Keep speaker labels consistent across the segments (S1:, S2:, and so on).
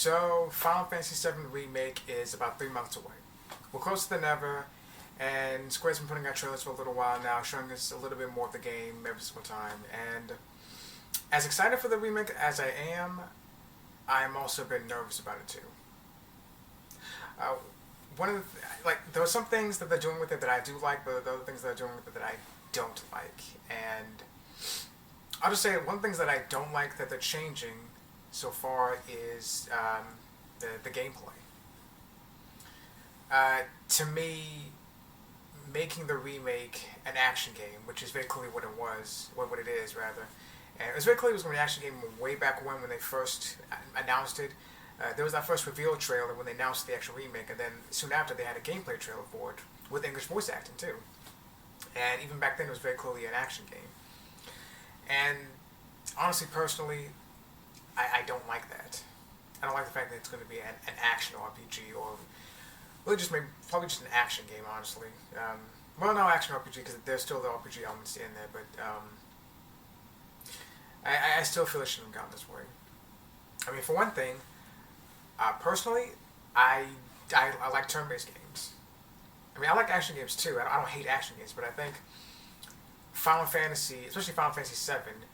S1: So, Final Fantasy VII Remake is about 3 months away. We're closer than ever, and Square's been putting out trailers for a little while now, showing us a little bit more of the game every single time. And as excited for the remake as I am also a bit nervous about it too. Uh, one of there are some things that they're doing with it that I do like, but there are other things that they're doing with it that I don't like. And I'll just say one of the things that I don't like that they're changing so far is the gameplay. To me, making the remake an action game, which is very clearly what it was, what it is rather, and it was very clear it was going to be an action game way back when they first announced it. There was that first reveal trailer when they announced the actual remake, and then soon after they had a gameplay trailer for it with English voice acting too. And even back then it was very clearly an action game. And honestly, personally, I don't like that. I don't like the fact that it's going to be an action RPG or really probably just an action game, honestly. Well, no action RPG because there's still the RPG elements in there, but I still feel it shouldn't have gone this way. I mean, for one thing, personally, I like turn-based games. I mean, I like action games too. I don't hate action games, but I think Final Fantasy, especially Final Fantasy VII,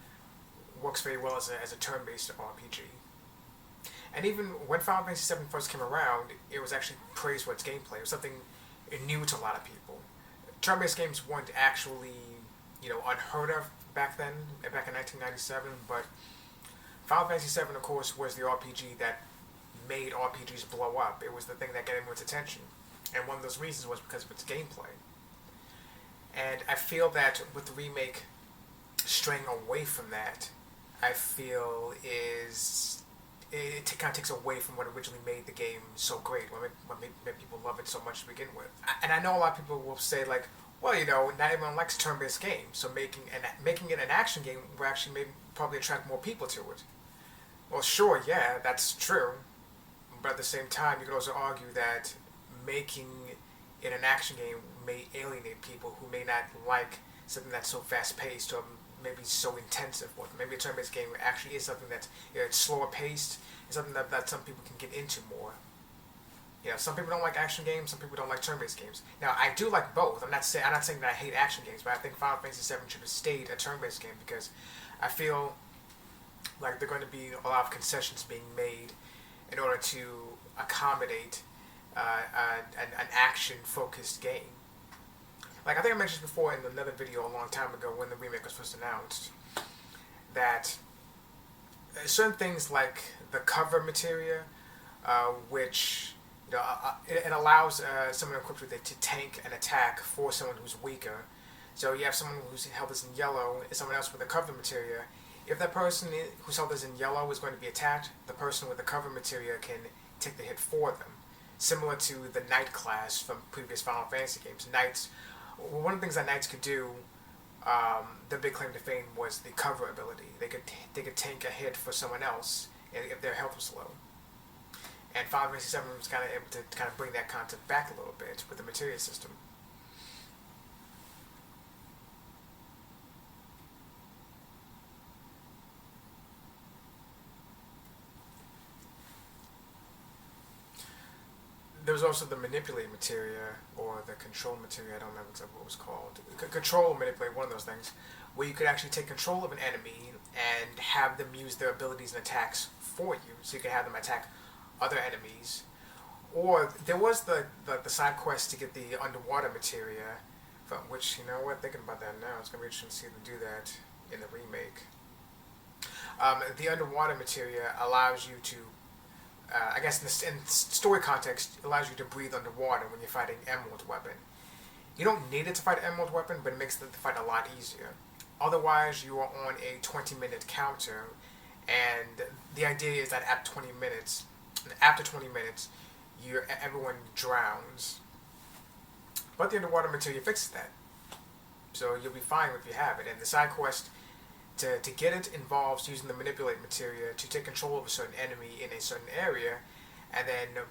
S1: works very well as a turn-based RPG. And even when Final Fantasy VII first came around, it was actually praised for its gameplay. It was something new to a lot of people. Turn-based games weren't actually, unheard of back then, back in 1997, but Final Fantasy VII, of course, was the RPG that made RPGs blow up. It was the thing that got everyone's attention. And one of those reasons was because of its gameplay. And I feel that with the remake straying away from that, I feel it kind of takes away from what originally made the game so great, what made people love it so much to begin with. And I know a lot of people will say, like, well, not everyone likes turn-based games, so making it an action game will actually probably attract more people to it. Well, sure, yeah, that's true. But at the same time, you could also argue that making it an action game may alienate people who may not like something that's so fast-paced or maybe so intensive. Or maybe a turn-based game actually is something that's it's slower paced. It's something that some people can get into more. Some people don't like action games. Some people don't like turn-based games. Now, I do like both. I'm not saying that I hate action games, but I think Final Fantasy VII should have stayed a turn-based game because I feel like there are going to be a lot of concessions being made in order to accommodate an action-focused game. Like I think I mentioned before in another video a long time ago when the remake was first announced, that certain things like the cover materia, which it allows someone equipped with it to tank an attack for someone who's weaker. So you have someone whose health is in yellow and someone else with the cover materia. If that person whose health is in yellow is going to be attacked, the person with the cover materia can take the hit for them. Similar to the Knight class from previous Final Fantasy games. Knights, one of the things that Knights could do, their big claim to fame was the cover ability. They could tank a hit for someone else if their health was low. And Final Fantasy VII was kind of able to kind of bring that concept back a little bit with the materia system. There was also the manipulate materia, or the control materia, I don't remember exactly what it was called. Control or manipulate, one of those things, where you could actually take control of an enemy and have them use their abilities and attacks for you, so you could have them attack other enemies. Or there was the side quest to get the underwater materia, from which, thinking about that now, it's going to be interesting to see them do that in the remake. The underwater materia allows you to I guess in story context, it allows you to breathe underwater when you're fighting Emerald Weapon. You don't need it to fight Emerald Weapon, but it makes the fight a lot easier. Otherwise, you are on a 20-minute counter, and the idea is that after 20 minutes, everyone drowns. But the underwater material fixes that, so you'll be fine if you have it. And the side quest to get it involves using the manipulate materia to take control of a certain enemy in a certain area, and then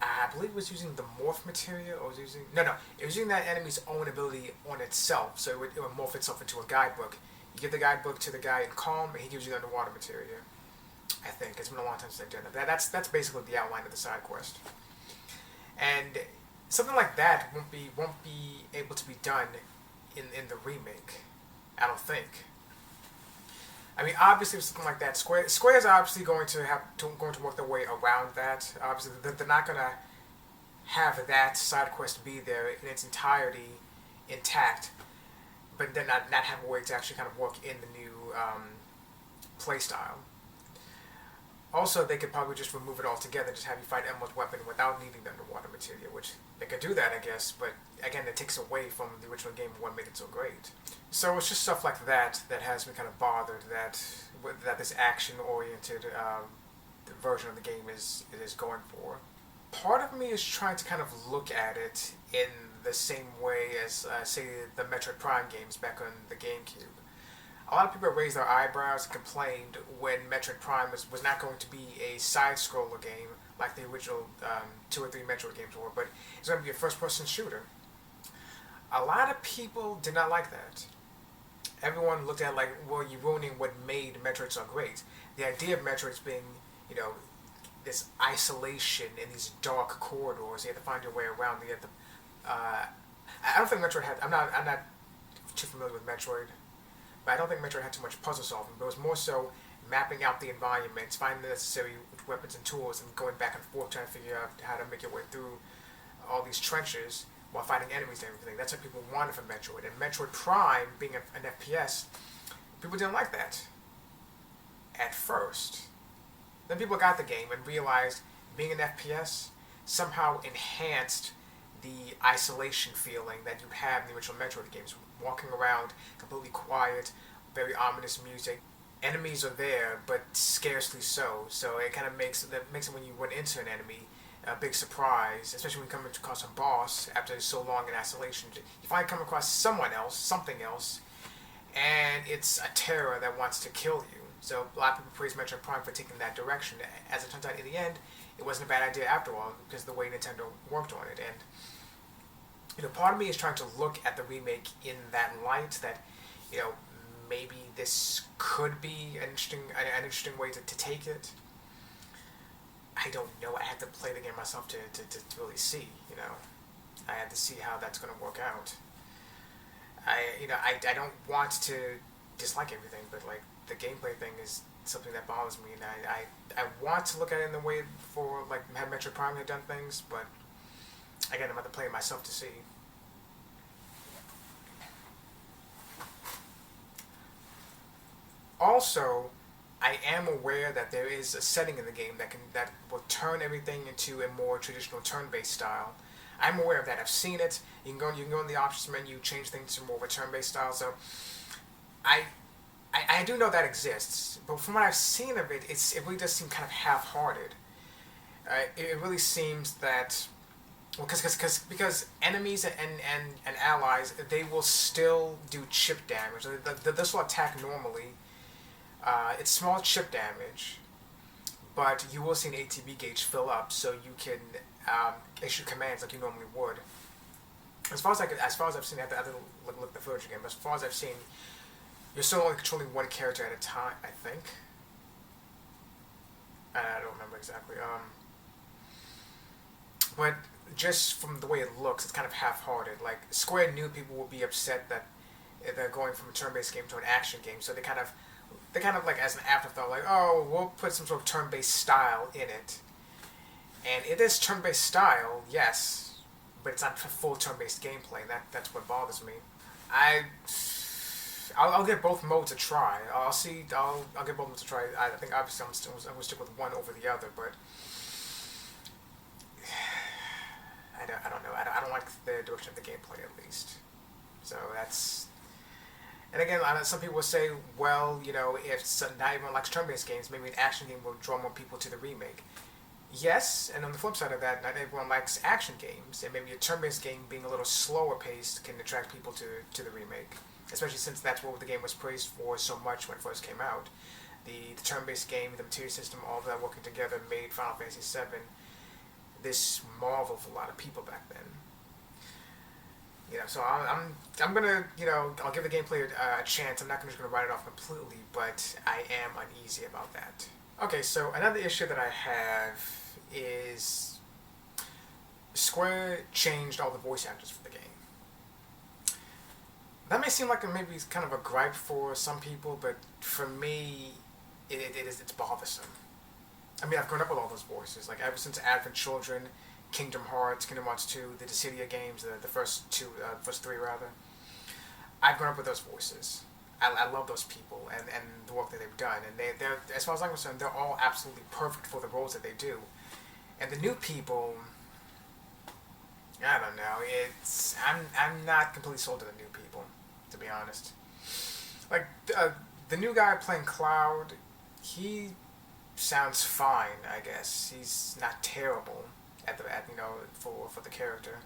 S1: I believe it was using the morph materia, or was it was using that enemy's own ability on itself, so it would morph itself into a guidebook. You give the guidebook to the guy in Calm, and he gives you the underwater materia. I think it's been a long time since I've done that. That's basically the outline of the side quest, and something like that won't be able to be done in the remake. I don't think. I mean, obviously, with something like that, Square's obviously going to work their way around that. Obviously, they're not gonna have that side quest be there in its entirety intact, but then not have a way to actually kind of work in the new playstyle. Also, they could probably just remove it altogether, just have you fight Emerald Weapon without needing the underwater material, which they could do that, I guess, but again, it takes away from the original game and what made it so great. So it's just stuff like that that has me kind of bothered that this action-oriented version of the game is going for. Part of me is trying to kind of look at it in the same way as, say, the Metroid Prime games back on the GameCube. A lot of people raised their eyebrows and complained when Metroid Prime was not going to be a side-scroller game like the original 2 or 3 Metroid games were, but it's going to be a first-person shooter. A lot of people did not like that. Everyone looked at it like, well, you're ruining what made Metroid so great. The idea of Metroids being, you know, this isolation in these dark corridors, you have to find your way around. You have to, I don't think Metroid had. I'm not too familiar with Metroid, but I don't think Metroid had too much puzzle solving. But it was more so mapping out the environments, finding the necessary weapons and tools, and going back and forth trying to figure out how to make your way through all these trenches while fighting enemies and everything. That's what people wanted from Metroid. And Metroid Prime, being an FPS, people didn't like that at first. Then people got the game and realized being an FPS somehow enhanced the isolation feeling that you have in the original Metroid games. Walking around, completely quiet, very ominous music. Enemies are there, but scarcely so. So it kind of makes it when you run into an enemy a big surprise, especially when you come across a boss after so long in isolation. You finally come across someone else, something else, and it's a terror that wants to kill you. So a lot of people praise Metroid Prime for taking that direction. As it turns out, in the end, it wasn't a bad idea after all, because of the way Nintendo worked on it. And you know, part of me is trying to look at the remake in that light. That, you know, maybe this could be an interesting way to take it. I don't know. I have to play the game myself to really see. You know, I have to see how that's going to work out. I don't want to dislike everything, but like, the gameplay thing is something that bothers me, and I want to look at it in the way for like how Metroid Prime had done things, but again, I'm going to play it myself to see. Also, I am aware that there is a setting in the game that will turn everything into a more traditional turn-based style. I'm aware of that. I've seen it. You can go in the options menu, change things to more of a turn-based style. So I do know that exists, but from what I've seen of it, it really does seem kind of half-hearted. It really seems that, well, because enemies and allies, they will still do chip damage. This will attack normally. It's small chip damage, but you will see an ATB gauge fill up, so you can issue commands like you normally would. As far as I've seen, I have to look at the footage again. But as far as I've seen, you're still only controlling one character at a time, I think. I don't remember exactly. But just from the way it looks, it's kind of half-hearted. Like, Square knew people would be upset that they're going from a turn-based game to an action game, so they kind of like, as an afterthought, like, oh, we'll put some sort of turn-based style in it. And it is turn-based style, yes, but it's not full turn-based gameplay. That's what bothers me. I'll give both modes a try. I'll give both modes a try. I think obviously I'm going to stick with one over the other, but I don't know. I don't like the direction of the gameplay, at least. So that's. And again, some people will say, well, you know, if not everyone likes turn-based games, maybe an action game will draw more people to the remake. Yes, and on the flip side of that, not everyone likes action games, and maybe a turn-based game being a little slower paced can attract people to the remake. Especially since that's what the game was praised for so much when it first came out. The turn-based game, the material system, all of that working together made Final Fantasy VII this marvel for a lot of people back then. You know, so I'm gonna, you know, I'll give the gameplay a chance. I'm not just gonna write it off completely, but I am uneasy about that. Okay, so another issue that I have is Square changed all the voice actors for the game. That may seem like maybe kind of a gripe for some people, but for me, it's bothersome. I mean, I've grown up with all those voices, like ever since Advent Children, Kingdom Hearts 2, the Dissidia games, the first two, first three rather. I've grown up with those voices. I love those people and the work that they've done, and they're as far as I'm concerned, they're all absolutely perfect for the roles that they do. And the new people, I don't know. I'm not completely sold to the new people, to be honest. Like the new guy playing Cloud, he sounds fine. I guess he's not terrible for the character,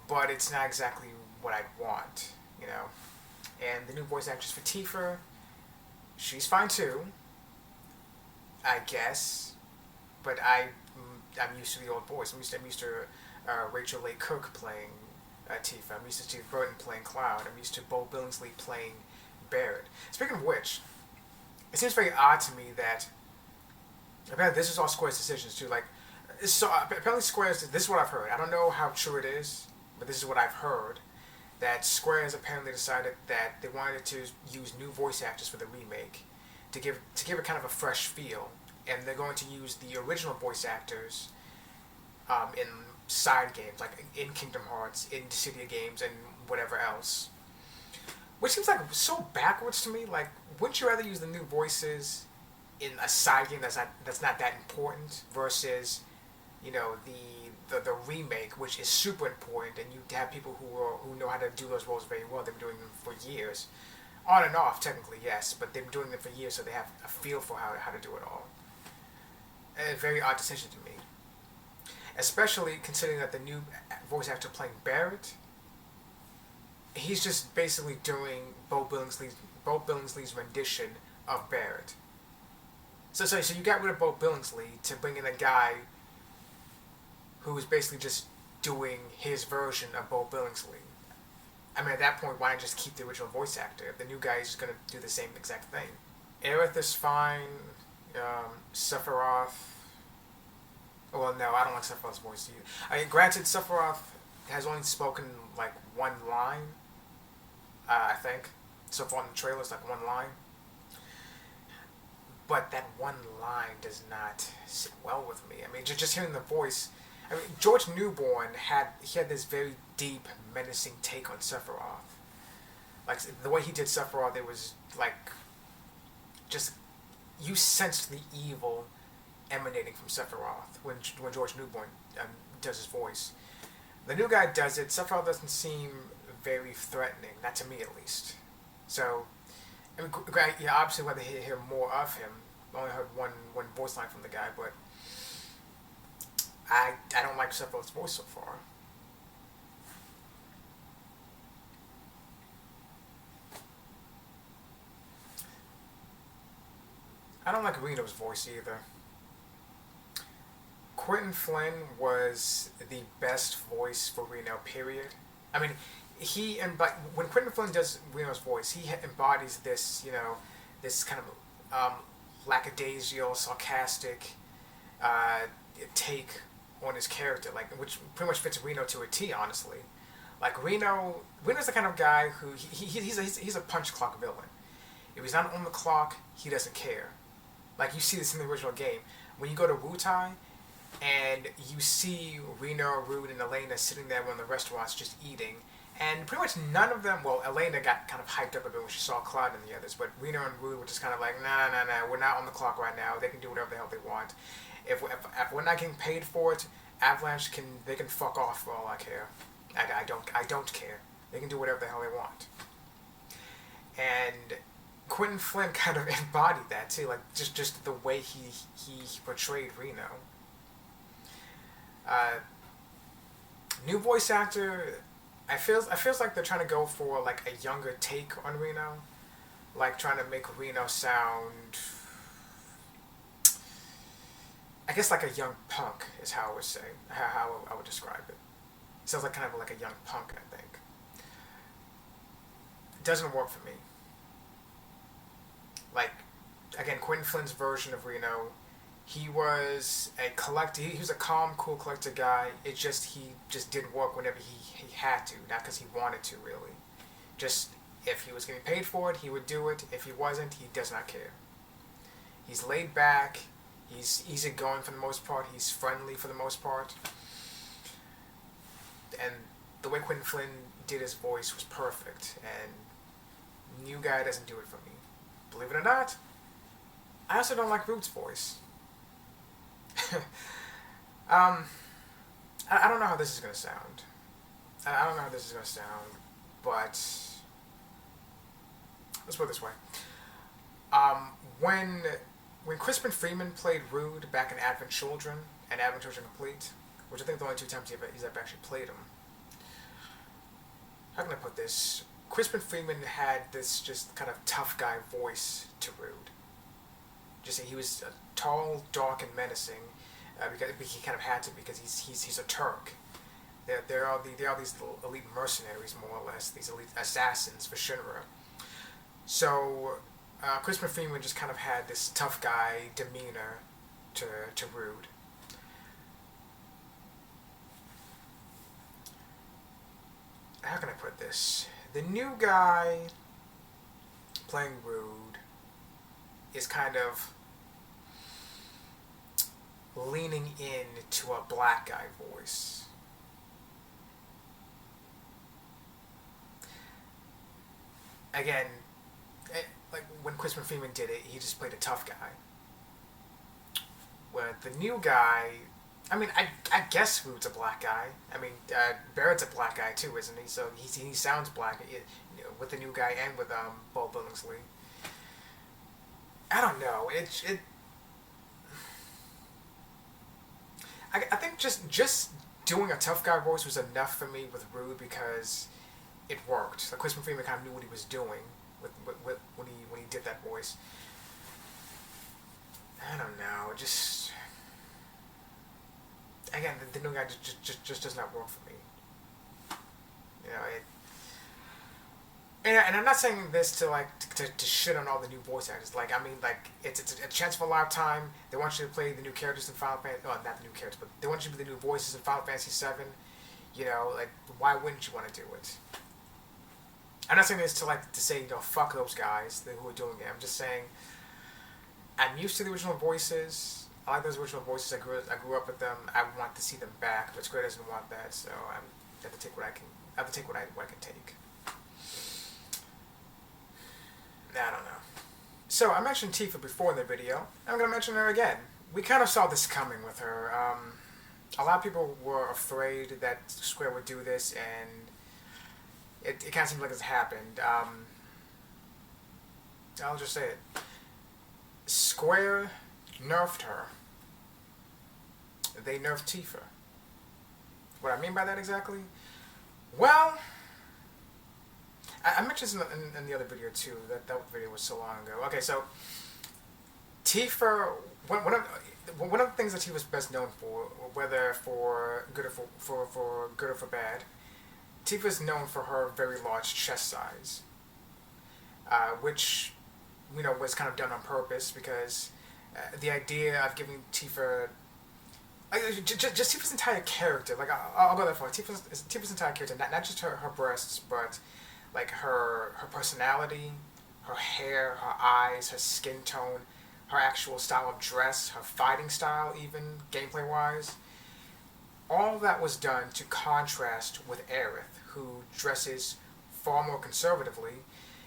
S1: but it's not exactly what I'd want. You know. And the new voice actress for Tifa, she's fine too, I guess. But I'm used to the old voice. I'm used to Rachel Leigh Cook playing Tifa. I'm used to Steve Burton playing Cloud. I'm used to Bo Billingsley playing Barrett. Speaking of which, it seems very odd to me that apparently this is all Square's decisions too. Like, so apparently Square's. This is what I've heard. I don't know how true it is, but this is what I've heard. That Square has apparently decided that they wanted to use new voice actors for the remake to give it kind of a fresh feel, and they're going to use the original voice actors in side games like in Kingdom Hearts, in Dissidia games, and whatever else. Which seems like so backwards to me. Like, wouldn't you rather use the new voices in a side game that's not that important versus, you know, the remake, which is super important, and you have people who know how to do those roles very well. They've been doing them for years, on and off technically, yes, but they've been doing them for years, so they have a feel for how to do it all. A very odd decision to me, especially considering that the new voice actor playing Barrett, he's just basically doing Bo Billingsley's rendition of Barrett. So you got rid of Bo Billingsley to bring in a guy who was basically just doing his version of Bo Billingsley. I mean, at that point, why not just keep the original voice actor? If the new guy is just going to do the same exact thing. Aerith is fine. Sephiroth. Well, no, I don't like Sephiroth's voice either. I mean, granted, Sephiroth has only spoken like one line, I think. So far in the trailer, it's like one line. But that one line does not sit well with me. I mean, just hearing the voice. I mean, George Newborn had this very deep, menacing take on Sephiroth. Like the way he did Sephiroth, it was like just you sensed the evil emanating from Sephiroth when George Newborn does his voice. The new guy does it. Sephiroth doesn't seem very threatening, not to me at least. So, I mean, yeah, obviously, whether hear more of him, I only heard one voice line from the guy, but I don't like Sephiroth's voice so far. I don't like Reno's voice either. Quentin Flynn was the best voice for Reno, period. I mean, when Quentin Flynn does Reno's voice, he embodies this, this kind of lackadaisical, sarcastic take on his character, like which pretty much fits Reno to a T, honestly. Like Reno's the kind of guy who he's a punch clock villain. If he's not on the clock, he doesn't care. Like you see this in the original game when you go to Wutai and you see Reno, Rude, and Elena sitting there in the restaurants just eating, and pretty much none of them. Well, Elena got kind of hyped up a bit when she saw Cloud and the others, but Reno and Rude were just kind of like, nah, we're not on the clock right now. They can do whatever the hell they want. If we're not getting paid for it, Avalanche can fuck off for all I care. I don't care. They can do whatever the hell they want. And Quentin Flynn kind of embodied that too, like just the way he portrayed Reno. New voice actor, I feels like they're trying to go for like a younger take on Reno, like trying to make Reno sound, I guess like a young punk is how I would say, how I would describe it. Sounds like kind of like a young punk, I think. It doesn't work for me. Like, again, Quentin Flynn's version of Reno. He was a collector. He was a calm, cool collector guy. He just did work whenever he had to, not because he wanted to really. Just if he was getting paid for it, he would do it. If he wasn't, he does not care. He's laid back. He's easygoing for the most part. He's friendly for the most part. And the way Quentin Flynn did his voice was perfect. And new guy doesn't do it for me. Believe it or not, I also don't like Root's voice. I don't know how this is going to sound. I don't know how this is going to sound, but let's put it this way. When Crispin Freeman played Rude back in Advent Children and Advent Children Complete, which I think the only two times he's ever actually played him. How can I put this? Crispin Freeman had this just kind of tough guy voice to Rude. Just he was tall, dark, and menacing. Because he kind of had to, because he's a Turk. There are these little elite mercenaries, more or less, these elite assassins for Shinra. So Crispin Freeman just kind of had this tough guy demeanor to Rude. How can I put this? The new guy playing Rude is kind of leaning in to a black guy voice. Again, like when Crispin Freeman did it, he just played a tough guy. Where the new guy, I mean, I guess Rude's a black guy. I mean, Barrett's a black guy too, isn't he? So he sounds black, with the new guy and with Bo Billingsley. I don't know. I think just doing a tough guy voice was enough for me with Rude because it worked. Like Crispin Freeman kind of knew what he was doing with when he did that voice. I don't know. Just again, the new guy just does not work for me. You know it. And I'm not saying this to shit on all the new voice actors. Like, I mean, like, it's a chance of a lifetime. They want you to play the new characters in Final Fantasy. Oh, not the new characters, but they want you to be the new voices in Final Fantasy VII. You know, like, why wouldn't you want to do it? I'm not saying this to say, fuck those guys who are doing it. I'm just saying, I'm used to the original voices. I like those original voices. I grew up with them. I want to see them back, but Square doesn't want that, so I have to take what I can. I have to take what I can take. I don't know. So, I mentioned Tifa before in the video. I'm going to mention her again. We kind of saw this coming with her. A lot of people were afraid that Square would do this, and it kind of seems like it's happened. I'll just say it. Square nerfed her. They nerfed Tifa. What I mean by that exactly? Well, I mentioned this in the other video too. That video was so long ago. Okay, so Tifa, one of the things that Tifa's best known for, whether for good or for good or for bad, Tifa's known for her very large chest size, which was kind of done on purpose because the idea of giving Tifa. Just Tifa's entire character, like I'll go that far. Tifa's entire character, not just her breasts, but like her personality, her hair, her eyes, her skin tone, her actual style of dress, her fighting style, even gameplay wise. All that was done to contrast with Aerith, who dresses far more conservatively.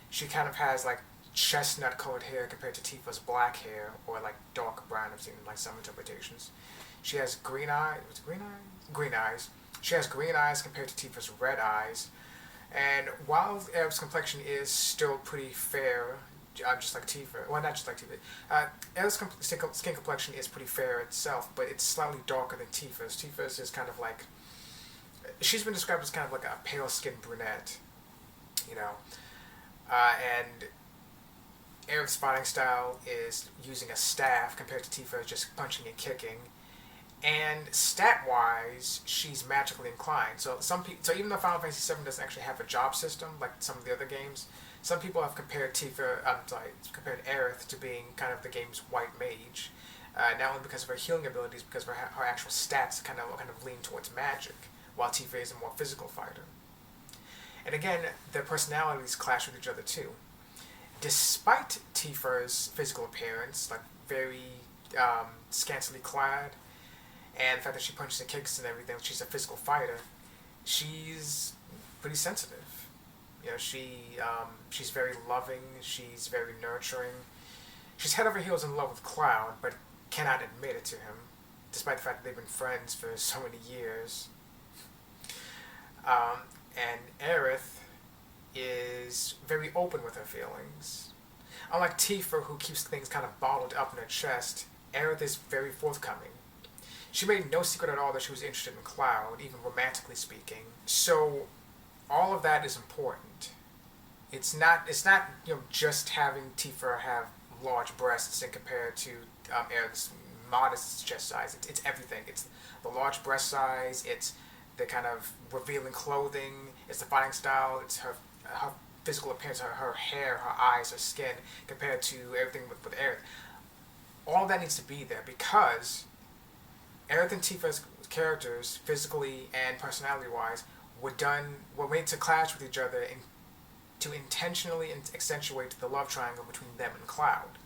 S1: She kind of has like chestnut colored hair compared to Tifa's black hair, or like dark brown. I've seen like some interpretations. She has green eyes. What's green eyes? Green eyes. She has green eyes compared to Tifa's red eyes. And while Aerith's complexion is still pretty fair, just like Tifa, well, not just like Tifa, Aerith's skin complexion is pretty fair itself, but it's slightly darker than Tifa's. Tifa's is kind of like, she's been described as kind of like a pale-skinned brunette, and Aerith's fighting style is using a staff compared to Tifa just punching and kicking. And stat-wise, she's magically inclined. So even though Final Fantasy VII doesn't actually have a job system like some of the other games, Some people have compared compared Aerith to being kind of the game's white mage, not only because of her healing abilities, because of her actual stats kind of lean towards magic, while Tifa is a more physical fighter. And again, their personalities clash with each other too. Despite Tifa's physical appearance, like very scantily clad, and the fact that she punches and kicks and everything, she's a physical fighter, she's pretty sensitive. She's very loving, she's very nurturing. She's head over heels in love with Cloud, but cannot admit it to him, despite the fact that they've been friends for so many years. And Aerith is very open with her feelings. Unlike Tifa, who keeps things kind of bottled up in her chest, Aerith is very forthcoming. She made no secret at all that she was interested in Cloud, even romantically speaking. So all of that is important. It's not just having Tifa have large breasts and compared to Aerith's modest chest size. It's everything. It's the large breast size. It's the kind of revealing clothing. It's the fighting style. It's her physical appearance, her hair, her eyes, her skin, compared to everything with Aerith. All that needs to be there because Aerith and Tifa's characters, physically and personality-wise, were made to clash with each other and to intentionally accentuate the love triangle between them and Cloud.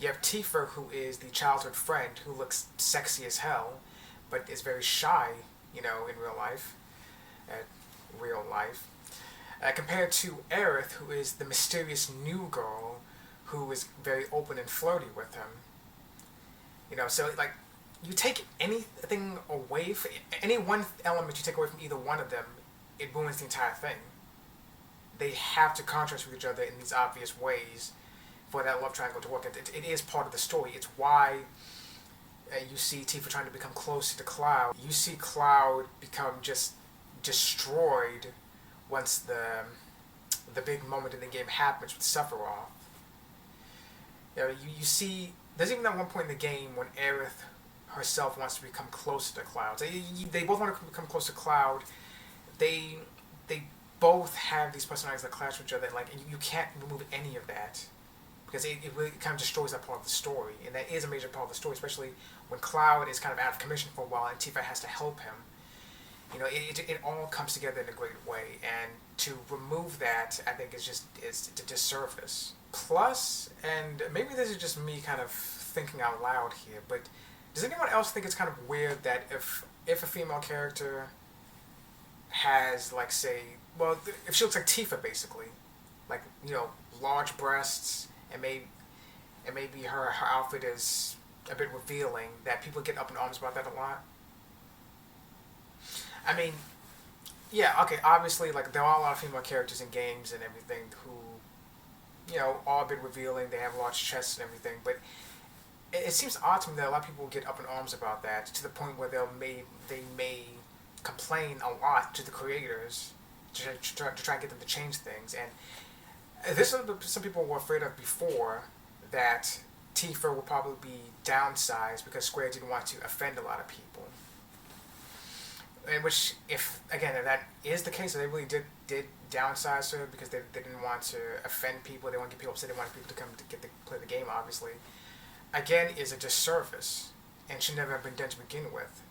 S1: You have Tifa, who is the childhood friend who looks sexy as hell, but is very shy, in real life. Compared to Aerith, who is the mysterious new girl who is very open and flirty with him. So like, you take anything away from any one element you take away from either one of them, it ruins the entire thing. They have to contrast with each other in these obvious ways for that love triangle to work. It is part of the story. It's why you see Tifa trying to become closer to Cloud. You see Cloud become just destroyed once the big moment in the game happens with Sephiroth. You see, there's even that one point in the game when Aerith herself wants to become closer to Cloud. They both want to become close to Cloud. They both have these personalities that clash with each other, and you can't remove any of that because it really kind of destroys that part of the story, and that is a major part of the story, especially when Cloud is kind of out of commission for a while and Tifa has to help him. It all comes together in a great way, and to remove that, I think, is a disservice. Plus, and maybe this is just me kind of thinking out loud here, but does anyone else think it's kind of weird that if a female character has, like, say, well, if she looks like Tifa, basically, like, large breasts, and maybe her outfit is a bit revealing, that people get up in arms about that a lot? I mean, yeah, okay, obviously, like, there are a lot of female characters in games and everything who, are a bit revealing, they have large chests and everything, but it seems odd to me that a lot of people get up in arms about that, to the point where they may complain a lot to the creators to try and get them to change things. And this is what some people were afraid of before, that Tifa will probably be downsized because Square didn't want to offend a lot of people. In which, if that is the case, they really did downsize her because they didn't want to offend people, they didn't want to get people upset, they wanted people to come to play the game, obviously, again, is a disservice and should never have been done to begin with.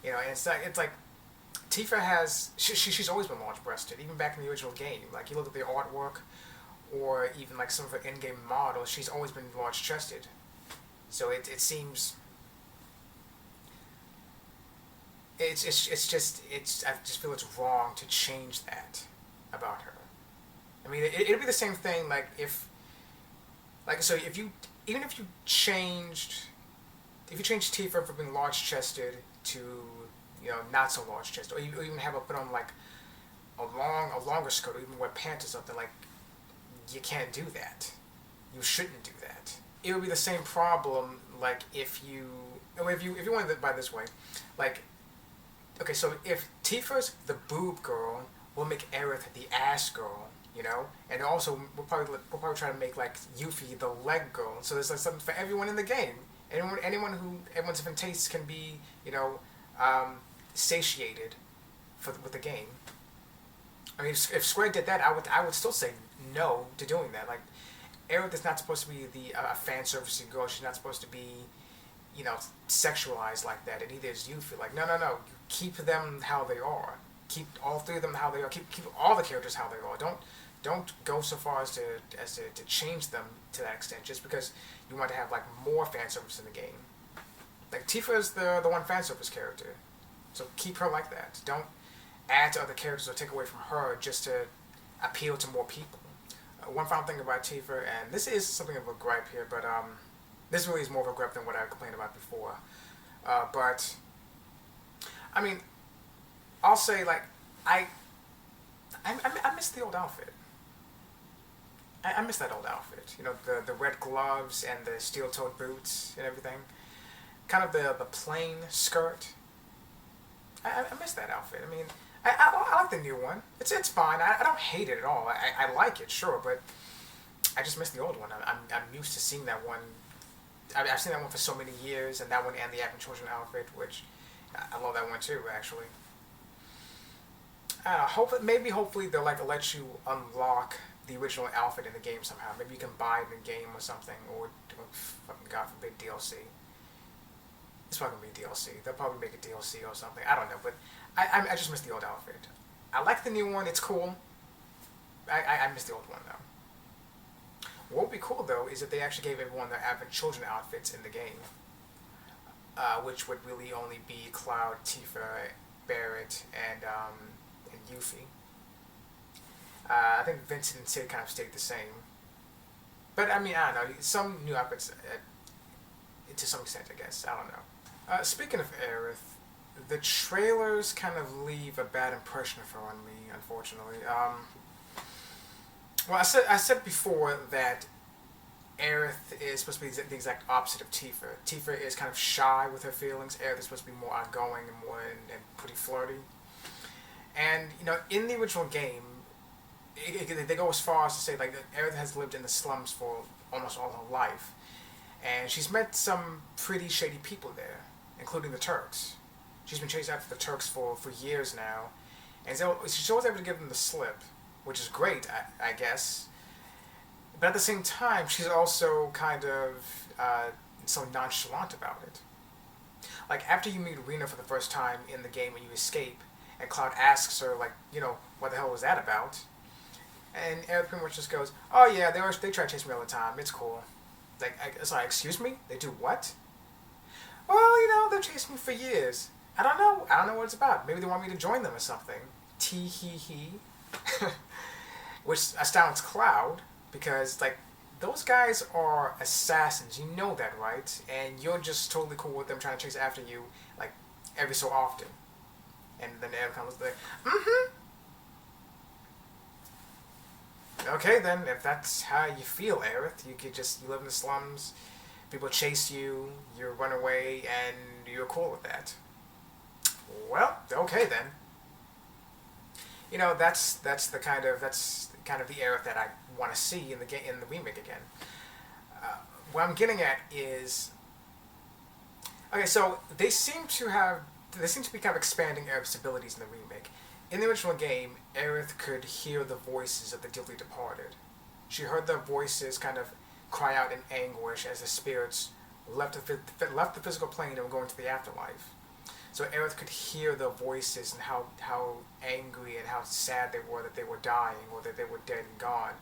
S1: And it's like Tifa has, she's always been large-breasted, even back in the original game. Like, you look at the artwork, or even like some of her in-game models, she's always been large-chested. So it seems, I just feel it's wrong to change that about her. I mean, it'd be the same thing, like, if you changed Tifa from being large-chested to, not so large-chested, or you even have her put on, like, a longer skirt, or even wear pants or something, like, you can't do that. You shouldn't do that. It would be the same problem, like, if you wanted it by this way, like, okay, so if Tifa's the boob girl, we'll make Aerith the ass girl, and also we'll probably try to make, like, Yuffie the leg girl. So there's, like, something for everyone in the game. Everyone's different tastes can be, satiated with the game. I mean, if Square did that, I would still say no to doing that. Like, Aerith is not supposed to be the fan servicey girl. She's not supposed to be, you know, sexualized like that. And neither is Yuffie. Like, no, no, no. Keep them how they are. Keep all three of them how they are. Keep all the characters how they are. Don't go so far as to change them to that extent just because you want to have like more fan service in the game. Like Tifa is the one fan service character, so keep her like that. Don't add to other characters or take away from her just to appeal to more people. One final thing about Tifa, and this is something of a gripe here, but this really is more of a gripe than what I complained about before. But I mean, I'll say like I miss the old outfit. I miss that old outfit. You know, the red gloves and the steel-toed boots and everything. Kind of the plain skirt. I miss that outfit. I mean, I like the new one. It's fine. I don't hate it at all. I like it, sure, but I just miss the old one. I'm used to seeing that one. I've seen that one for so many years, and that one and the Advent Children outfit, which I love that one too, actually. Hopefully they'll like let you unlock the original outfit in the game somehow. Maybe you can buy it in the game or something, or fucking God forbid DLC. It's probably gonna be DLC. They'll probably make a DLC or something. I don't know, but I just miss the old outfit. I like the new one. It's cool. I miss the old one though. What would be cool though is if they actually gave everyone their Advent Children outfits in the game, which would really only be Cloud, Tifa, Barrett, and Yuffie. I think Vincent and Sid kind of stayed the same. But I mean, I don't know. Some new outfits, to some extent, I guess. I don't know. Speaking of Aerith, the trailers kind of leave a bad impression of her on me, unfortunately. Well, I said before that Aerith is supposed to be the exact opposite of Tifa. Tifa is kind of shy with her feelings. Aerith is supposed to be more outgoing and more and pretty flirty. And you know, in the original game, they go as far as to say like that Aerith has lived in the slums for almost all her life, and she's met some pretty shady people there, including the Turks. She's been chased after the Turks for years now, and so she's always able to give them the slip, which is great, I guess. But at the same time, she's also kind of so nonchalant about it. Like after you meet Rena for the first time in the game and you escape, and Cloud asks her like, you know, what the hell was that about? And Aerith pretty much just goes, "Oh yeah, they try to chase me all the time. It's cool." Like, it's like, excuse me? They do what? Well, you know, they've chased me for years. I don't know what it's about. Maybe they want me to join them or something. Tee hee hee. Which astounds Cloud, because, like, those guys are assassins. You know that, right? And you're just totally cool with them trying to chase after you, like, every so often. And then Aerith comes like, mm-hmm. Okay, then, if that's how you feel, Aerith, you live in the slums, people chase you, you run away, and you're cool with that. Well, okay then. You know, that's the kind of the Aerith that I want to see in the remake again. What I'm getting at is, okay, so they seem to be kind of expanding Aerith's abilities in the remake. In the original game, Aerith could hear the voices of the dearly departed. She heard their voices kind of cry out in anguish as the spirits left the physical plane and were going to the afterlife. So Aerith could hear the voices and how angry and how sad they were that they were dying or that they were dead and gone.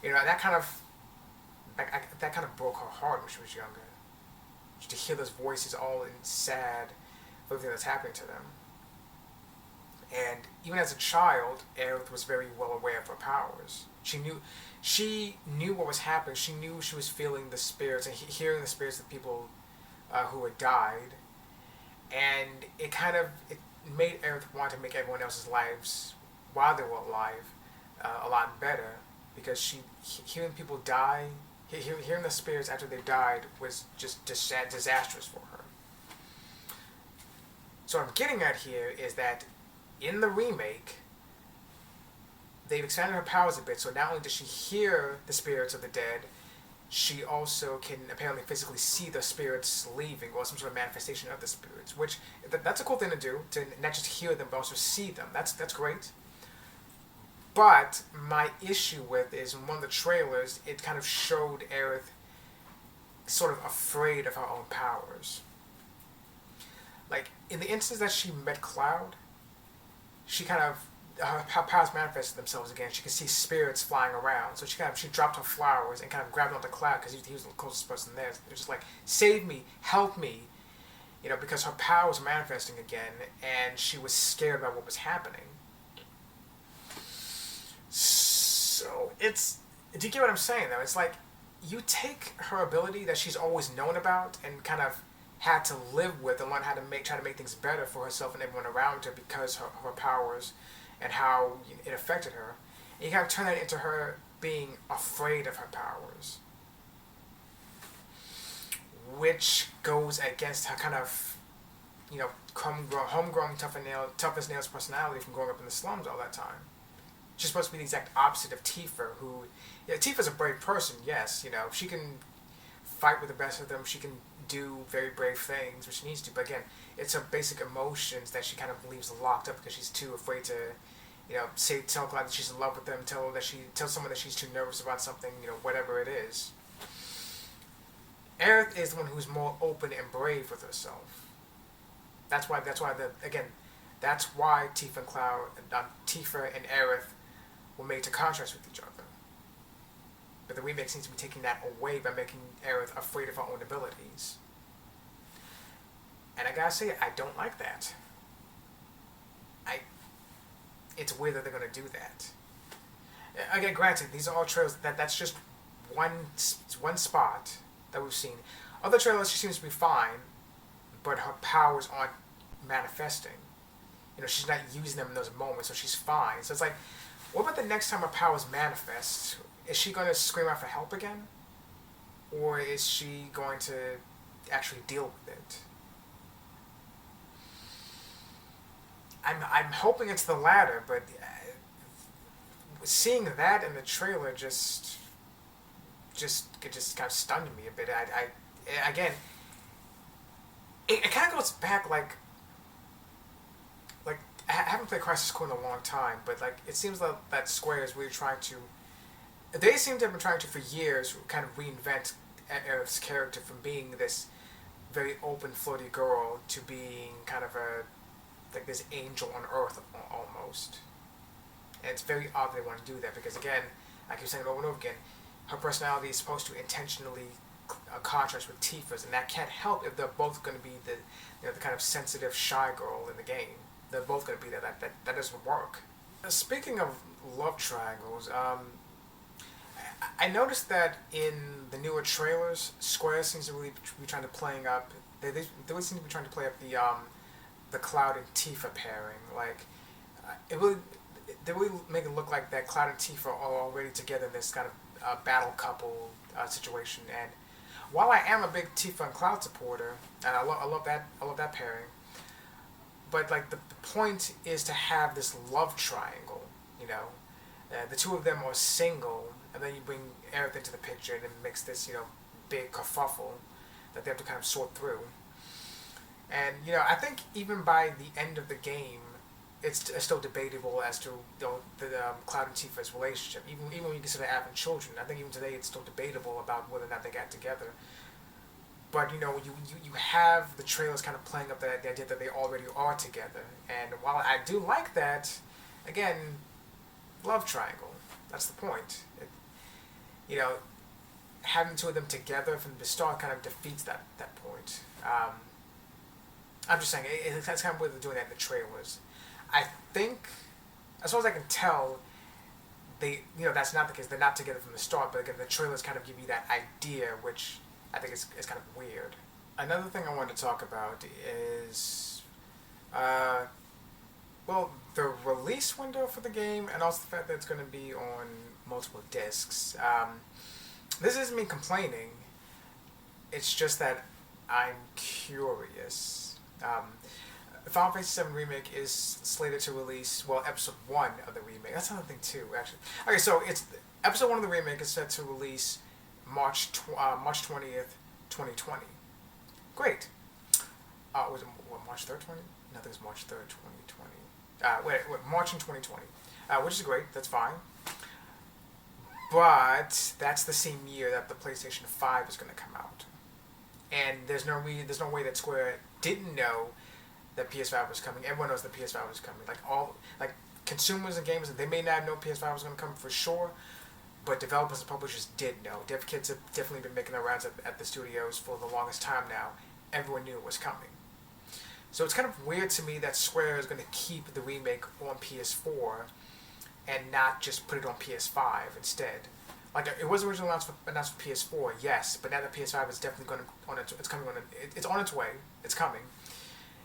S1: You know, that kind of broke her heart when she was younger. To hear those voices all in sad for everything that's happening to them. And even as a child, Aerith was very well aware of her powers. She knew what was happening. She knew she was feeling the spirits and hearing the spirits of people who had died. And it made Aerith want to make everyone else's lives, while they were alive, a lot better. Because hearing people die, hearing the spirits after they died was just disastrous for her. So what I'm getting at here is that in the remake, they've expanded her powers a bit, so not only does she hear the spirits of the dead, she also can apparently physically see the spirits leaving, or some sort of manifestation of the spirits, which, that's a cool thing to do, to not just hear them, but also see them. That's great. But my issue with is in one of the trailers, it kind of showed Aerith sort of afraid of her own powers. Like, in the instance that she met Cloud, she kind of, her powers manifested themselves again. She could see spirits flying around. So she dropped her flowers and kind of grabbed onto Cloud because he was the closest person there. It was just like, save me, help me. You know, because her power was manifesting again and she was scared about what was happening. So, do you get what I'm saying though? It's like, you take her ability that she's always known about and kind of had to live with and learn how to try to make things better for herself and everyone around her because her powers and how it affected her. And you kind of turn that into her being afraid of her powers, which goes against her kind of, you know, homegrown toughest nails personality from growing up in the slums all that time. She's supposed to be the exact opposite of Tifa, who, yeah, Tifa's a brave person, yes, you know, she can fight with the best of them, she can do very brave things, which she needs to, but again, it's her basic emotions that she kind of leaves locked up because she's too afraid to, you know, tell Cloud that she's in love with them, tell someone that she's too nervous about something, you know, whatever it is. Aerith is the one who's more open and brave with herself. That's why Tifa and Cloud, Tifa and Aerith were made to contrast with each other. But the remake seems to be taking that away by making Aerith afraid of her own abilities. And I gotta say, I don't like that. It's weird that they're gonna do that. Again, granted, these are all trailers. That's just one spot that we've seen. Other trailers, she seems to be fine, but her powers aren't manifesting. You know, she's not using them in those moments, so she's fine. So it's like, what about the next time her powers manifest? Is she going to scream out for help again? Or is she going to actually deal with it? I'm hoping it's the latter, but seeing that in the trailer just kind of stunned me a bit. Again, it kind of goes back like I haven't played Crisis Core in a long time, but like it seems like that Square is really trying to. They seem to have been trying to for years kind of reinvent Aerith's character from being this very open, floaty girl to being kind of this angel on Earth almost. And it's very odd they want to do that because again, I keep saying it over and over again, her personality is supposed to intentionally contrast with Tifa's, and that can't help if they're both going to be the kind of sensitive, shy girl in the game. They're both going to be that doesn't work. Speaking of love triangles, I noticed that in the newer trailers, Square seems to really be trying to playing up. They really seem to be trying to play up the Cloud and Tifa pairing. Like, they really make it look like that Cloud and Tifa are already together in this kind of battle couple situation. And while I am a big Tifa and Cloud supporter, and I love that pairing, but like the point is to have this love triangle. You know, the two of them are single, and then you bring Aerith into the picture, and it makes this big kerfuffle that they have to kind of sort through. And I think even by the end of the game, it's still debatable as to the Cloud and Tifa's relationship. Even when you consider having children, I think even today it's still debatable about whether or not they got together. But you have the trailers kind of playing up the idea that they already are together. And while I do like that, again, love triangle. That's the point. Having the two of them together from the start kind of defeats that point. I'm just saying, that's kind of what they're doing that in the trailers. I think, as far as I can tell, that's not the case. They're not together from the start, but again, the trailers kind of give you that idea, which I think is kind of weird. Another thing I wanted to talk about is, the release window for the game, and also the fact that it's going to be on multiple discs. This isn't me complaining. It's just that I'm curious. Final Fantasy VII Remake is slated to release, Episode 1 of the remake. That's another thing, too, actually. Okay, so it's Episode 1 of the remake is set to release March 20th, 2020. Great. Was it March 3rd, 20? No, I think it's March 3rd, 2020. March in 2020, which is great. That's fine. But that's the same year that the PlayStation 5 is going to come out, and there's no way that Square didn't know that PS5 was coming. Everyone knows that PS5 was coming. Like consumers and gamers, they may not know PS5 was going to come for sure, but developers and publishers did know. Dev kits have definitely been making their rounds at the studios for the longest time now. Everyone knew it was coming. So it's kind of weird to me that Square is going to keep the remake on PS4 and not just put it on PS5 instead. Like it was originally announced for PS4, yes, but now that PS5 is definitely going to it's coming on. It's on its way. It's coming.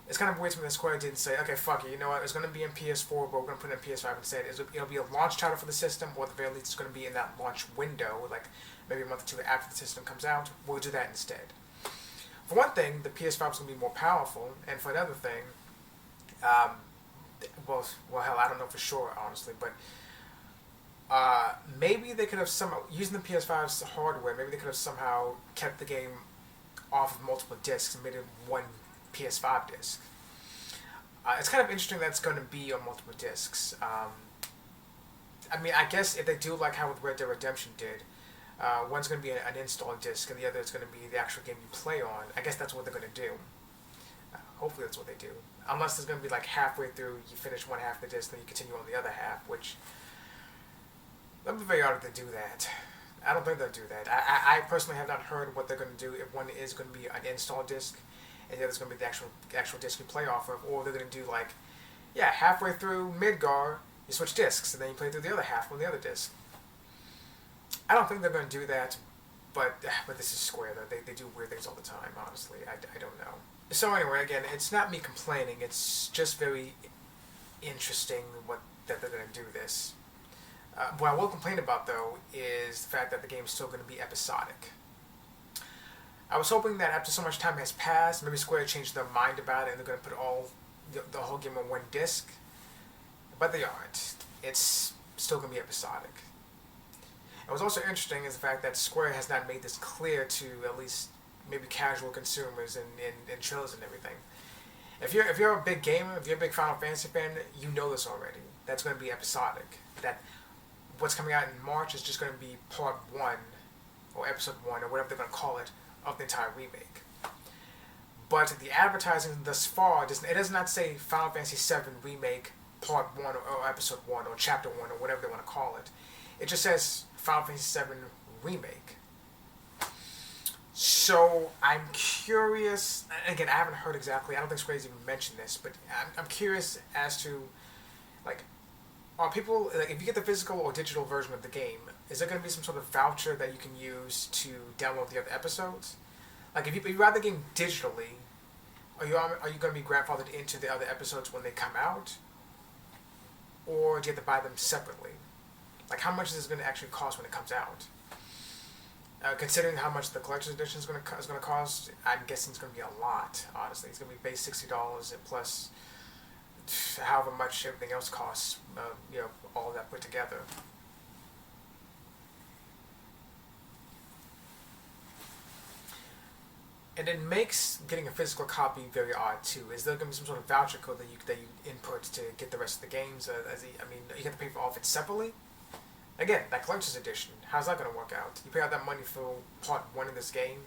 S1: It's kind of weird to me that Square didn't say, okay, fuck it, you know what? It's going to be in PS4, but we're going to put it in PS5 instead. It'll be a launch title for the system, or at the very least, it's going to be in that launch window, like maybe a month or two after the system comes out. We'll do that instead. For one thing, the PS5 is going to be more powerful, and for another thing, well, hell, I don't know for sure, honestly, but maybe they could have somehow, using the PS5's hardware, maybe they could have somehow kept the game off of multiple discs and made it one PS5 disc. It's kind of interesting that it's going to be on multiple discs. I mean, I guess if they do like how with Red Dead Redemption did, one's going to be an install disc and the other is going to be the actual game you play on. I guess that's what they're going to do. Hopefully that's what they do. Unless there's going to be like halfway through, you finish one half of the disc, then you continue on the other half, which that would be very odd if they do that. I don't think they'll do that. I personally have not heard what they're going to do if one is going to be an install disc and the other's going to be the actual disc you play off of, or they're going to do like, yeah, halfway through Midgar, you switch discs, and then you play through the other half on the other disc. I don't think they're going to do that, but this is Square, though. They do weird things all the time, honestly. I don't know. So anyway, again, it's not me complaining. It's just very interesting that they're going to do this. What I will complain about, though, is the fact that the game is still going to be episodic. I was hoping that after so much time has passed, maybe Square changed their mind about it and they're going to put the whole game on one disc. But they aren't. It's still going to be episodic. And what's also interesting is the fact that Square has not made this clear to at least maybe casual consumers and trailers and everything. If you're a big gamer, if you're a big Final Fantasy fan, you know this already. That's going to be episodic. That what's coming out in March is just going to be part 1, or episode 1, or whatever they're going to call it, of the entire remake. But the advertising thus far, it does not say Final Fantasy VII Remake Part 1 or Episode 1 or Chapter 1 or whatever they want to call it. It just says Final Fantasy VII Remake. So I'm curious, and again, I haven't heard exactly, I don't think Square's even mentioned this, but I'm curious as to, like, are people, like, if you get the physical or digital version of the game, is there going to be some sort of voucher that you can use to download the other episodes? Like, if you buy the game digitally, are you going to be grandfathered into the other episodes when they come out? Or do you have to buy them separately? Like, how much is this going to actually cost when it comes out? Considering how much the collector's edition is going to cost, I'm guessing it's going to be a lot, honestly. It's going to be base $60 and plus however much everything else costs, all of that put together. And it makes getting a physical copy very odd too. Is there going to be some sort of voucher code that you input to get the rest of the games? You have to pay for all of it separately. Again, that collector's edition, how's that going to work out? You pay out that money for part 1 of this game,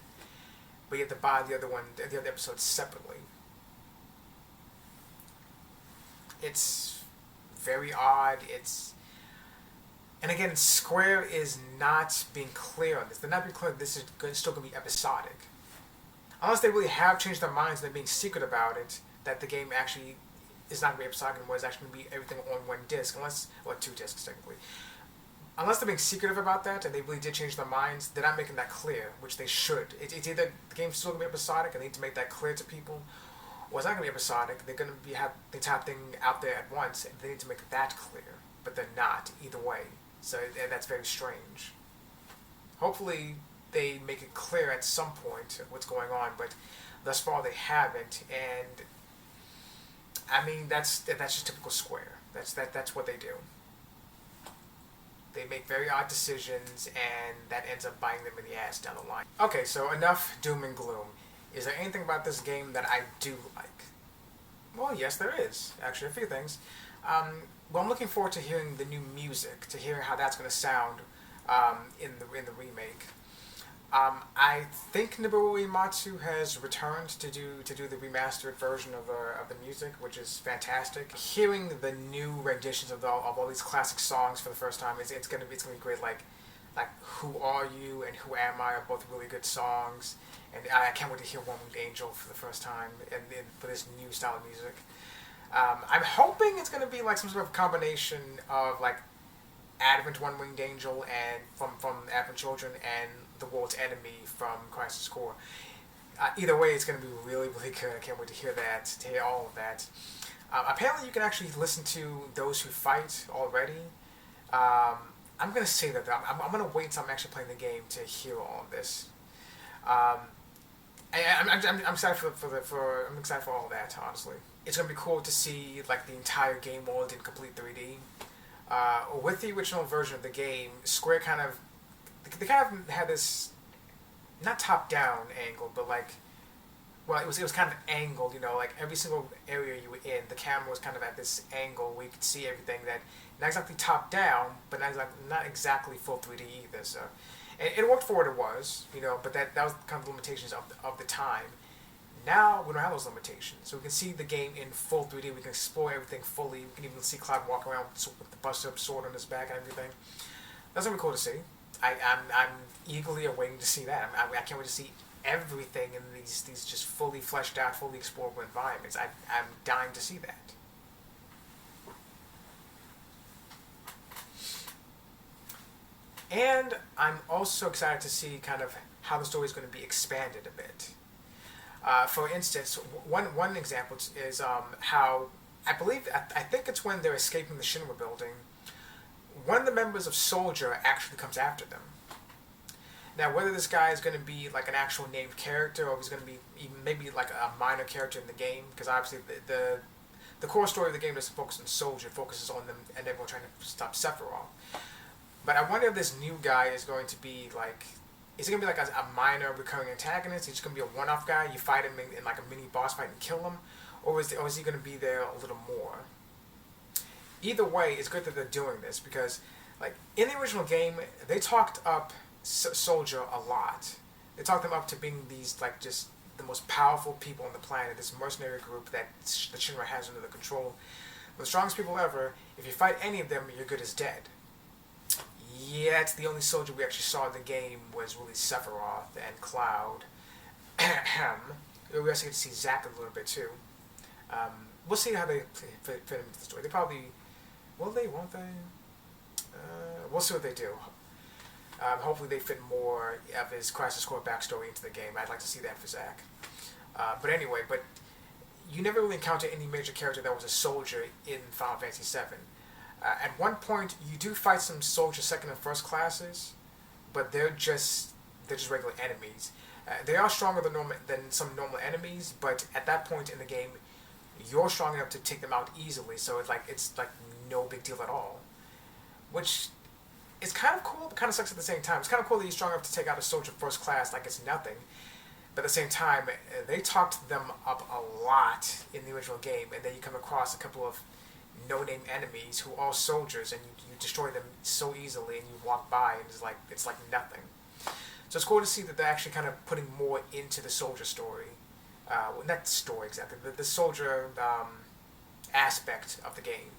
S1: but you have to buy the other episodes separately. It's very odd. And again, Square is not being clear on this. They're not being clear that this is still going to be episodic. Unless they really have changed their minds and they're being secret about it, that the game actually is not going to be episodic anymore, it's actually going to be everything on one disc, 2 discs technically. Unless they're being secretive about that and they really did change their minds, they're not making that clear, which they should. It's either the game's still going to be episodic and they need to make that clear to people, or it's not going to be episodic. They're going to have the entire thing out there at once and they need to make that clear, but they're not either way. So that's very strange. Hopefully they make it clear at some point what's going on, but thus far they haven't. And I mean, that's just typical Square. That's what they do. They make very odd decisions, and that ends up biting them in the ass down the line. Okay, so enough doom and gloom. Is there anything about this game that I do like? Well, yes, there is. Actually, a few things. Well, I'm looking forward to hearing the new music, to hearing how that's going to sound in the remake. I think Nobuo Uematsu has returned to do the remastered version of the music, which is fantastic. Hearing the new renditions of all these classic songs for the first time it's gonna be great. Like Who Are You and Who Am I are both really good songs, and I can't wait to hear One Winged Angel for the first time and for this new style of music. I'm hoping it's gonna be like some sort of combination of like Advent One Winged Angel and from Advent Children and the World's Enemy from Crisis Core. Either way, it's going to be really, really good. I can't wait to hear all of that. Apparently, you can actually listen to Those Who Fight already. I'm going to say that I'm going to wait until I'm actually playing the game to hear all of this. Um, I'm excited I'm excited for all of that. Honestly, it's going to be cool to see like the entire game world in complete 3D. With the original version of the game, Square they kind of had this not top down angle, but like, well, it was kind of angled, you know, like every single area you were in, the camera was kind of at this angle where you could see everything that not exactly top down, but not exactly full 3D either. So it worked for what it was, you know, but that was kind of the limitations of the time. Now we don't have those limitations, so we can see the game in full 3D. We can explore everything fully. We can even see Cloud walk around with the busted-up sword on his back and everything. That's gonna be cool to see. I'm eagerly awaiting to see that. I can't wait to see everything in these just fully fleshed out, fully explorable environments. I'm dying to see that. And I'm also excited to see kind of how the story is going to be expanded a bit. For instance, one example is how I think it's when they're escaping the Shinra building. One of the members of Soldier actually comes after them. Now, whether this guy is going to be like an actual named character, or he's going to be even maybe like a minor character in the game, because obviously the core story of the game doesn't focus on Soldier, it focuses on them and everyone trying to stop Sephiroth. But I wonder if this new guy is going to be like, is he going to be like a minor recurring antagonist? He's going to be a one-off guy, you fight him in like a mini boss fight and kill him? Or is he going to be there a little more? Either way, it's good that they're doing this, because like in the original game, they talked up Soldier a lot. They talked them up to being these like just the most powerful people on the planet, this mercenary group that the Shinra has under their control. The strongest people ever. If you fight any of them, you're good as dead. Yet the only soldier we actually saw in the game was really Sephiroth and Cloud. We also get to see Zack a little bit too. We'll see how they fit into the story. They probably will they, won't they? We'll see what they do. Hopefully they fit more of his Crisis Core backstory into the game. I'd like to see that for Zack. But anyway, you never really encounter any major character that was a soldier in Final Fantasy VII. At one point, you do fight some soldier second and first classes, but they're just regular enemies. They are stronger than some normal enemies, but at that point in the game, you're strong enough to take them out easily. So it's like no big deal at all, which is kind of cool, but kind of sucks at the same time. It's kind of cool that you're strong enough to take out a soldier first class like it's nothing, but at the same time, they talked them up a lot in the original game, and then you come across a couple of no-name enemies who are soldiers, and you destroy them so easily, and you walk by, and it's like nothing. So it's cool to see that they're actually kind of putting more into the soldier story. Well, not story exactly, the soldier aspect of the game.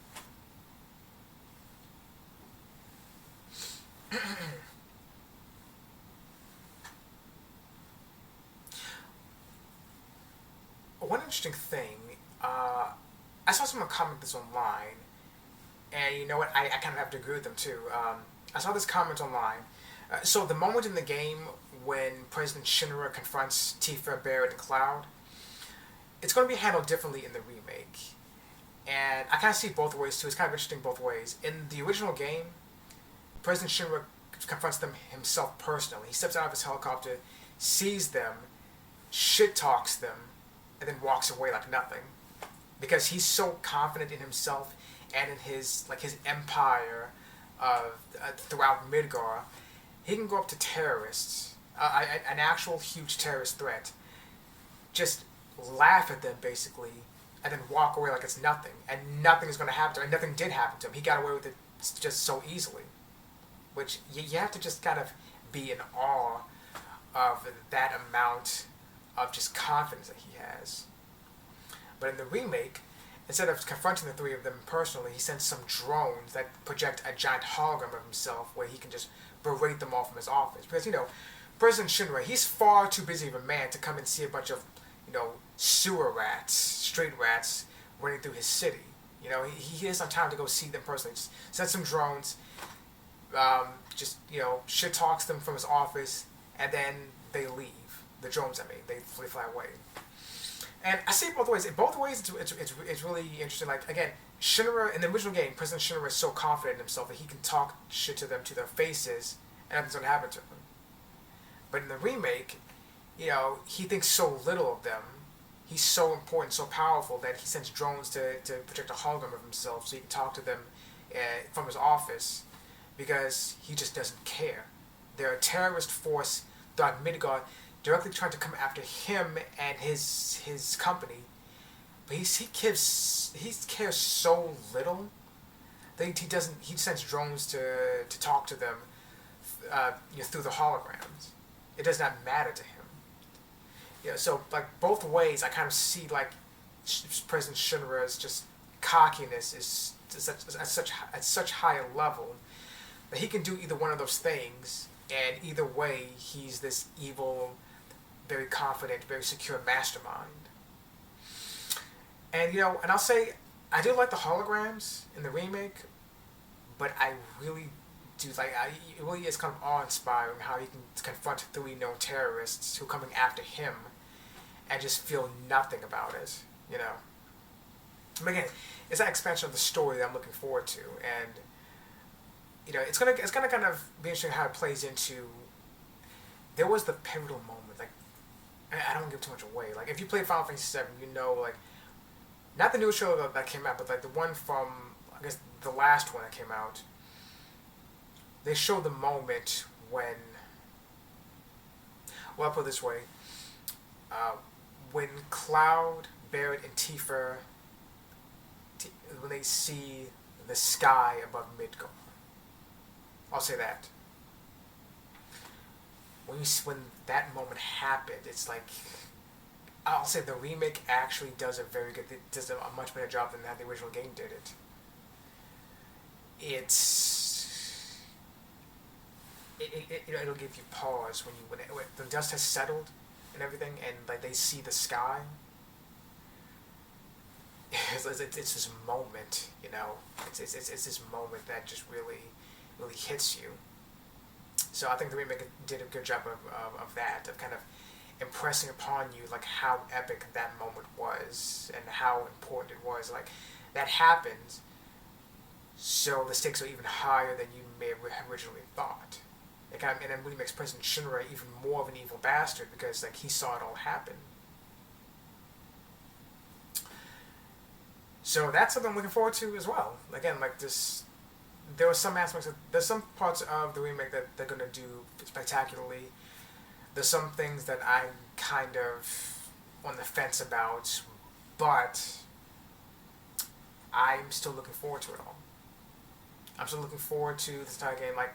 S1: One interesting thing, I saw someone comment this online, and you know what, I kind of have to agree with them too. I saw this comment online. So the moment in the game when President Shinra confronts Tifa, Barret, and Cloud, it's going to be handled differently in the remake. And I kind of see it both ways too. It's kind of interesting both ways. In the original game, President Shinra confronts them himself personally. He steps out of his helicopter, sees them, shit talks them, and then walks away like nothing. Because he's so confident in himself and in his empire throughout Midgar, he can go up to terrorists, an actual huge terrorist threat, just laugh at them basically, and then walk away like it's nothing, and nothing is going to happen to him, and nothing did happen to him. He got away with it just so easily, which you have to just kind of be in awe of that amount of just confidence that he has. But in the remake, instead of confronting the three of them personally, he sends some drones that project a giant hologram of himself where he can just berate them all from his office. Because, President Shinra, he's far too busy of a man to come and see a bunch of, sewer rats, street rats, running through his city. He has no time to go see them personally. Just send some drones, shit talks them from his office, and then they leave. The drones, they fly away. And I see it both ways. In both ways, it's really interesting. Like, again, Shinra, in the original game, President Shinra is so confident in himself that he can talk shit to them to their faces, and nothing's going to happen to them. But in the remake, he thinks so little of them. He's so important, so powerful, that he sends drones to project a hologram of himself so he can talk to them from his office, because he just doesn't care. They're a terrorist force throughout Midgard, directly trying to come after him and his company, but he cares so little that he sends drones to talk to them through the holograms. It does not matter to him. So like both ways, I kind of see like President Shinra's just cockiness is at such high a level that he can do either one of those things, and either way he's this evil, very confident, very secure mastermind. And and I'll say, I do like the holograms in the remake, but I really do like, it really is kind of awe-inspiring how he can confront three known terrorists who are coming after him and just feel nothing about it, But again, it's that expansion of the story that I'm looking forward to, and it's gonna kind of be interesting how it plays into. There was the pivotal moment, like, I don't give too much away. Like, if you played Final Fantasy VII, like, not the new show that came out, but like the one from, I guess, the last one that came out. They showed the moment when, well, I'll put it this way, when Cloud, Barrett, and Tifa, when they see the sky above Midgard. I'll say that. When that moment happened, it's like, I'll say the remake actually does a much better job than how the original game did it. It'll give you pause when the dust has settled and everything, and like they see the sky. It's this moment, It's this moment that just really hits you. So I think the remake did a good job of that, of kind of impressing upon you like how epic that moment was and how important it was. Like, that happened, so the stakes are even higher than you may have originally thought. And then really makes President Shinra even more of an evil bastard, because like he saw it all happen. So that's something I'm looking forward to as well. Again, like this, there's some parts of the remake that they're gonna do spectacularly. There's some things that I'm kind of on the fence about, but I'm still looking forward to it all. I'm still looking forward to this entire game. Like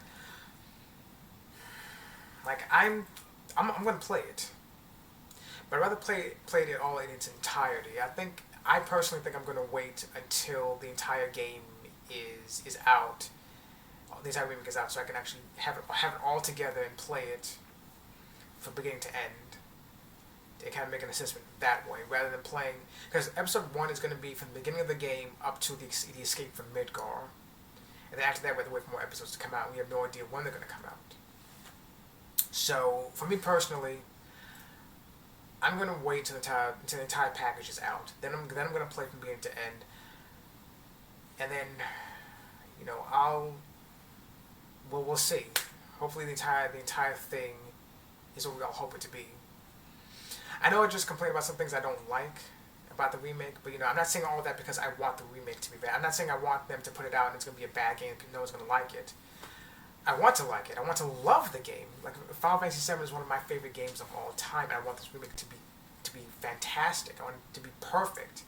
S1: I'm gonna play it, but I'd rather play it all in its entirety. I personally think I'm gonna wait until the entire game is out, the entire remake is out, so I can actually have it all together and play it from beginning to end. To kind of make an assessment that way, rather than playing, because episode 1 is going to be from the beginning of the game up to the escape from Midgar, and then after that we have to wait for more episodes to come out. We have no idea when they're going to come out. So for me personally, I'm going to wait until the entire package is out. Then I'm going to play from beginning to end, and then we'll see. Hopefully the entire thing is what we all hope it to be. I know I just complained about some things I don't like about the remake, but I'm not saying all of that because I want the remake to be bad. I'm not saying I want them to put it out and it's going to be a bad game because no one's going to like it. I want to like it. I want to love the game. Like, Final Fantasy VII is one of my favorite games of all time, and I want this remake to be fantastic. I want it to be perfect.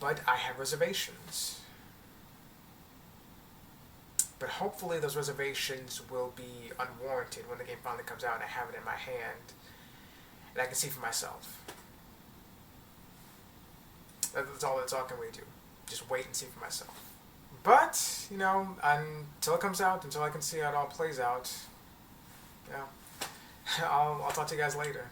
S1: but I have reservations. But hopefully those reservations will be unwarranted when the game finally comes out and I have it in my hand and I can see for myself. That's all I can really do. Just wait and see for myself. But, you know, until it comes out, until I can see how it all plays out, you know, I'll talk to you guys later.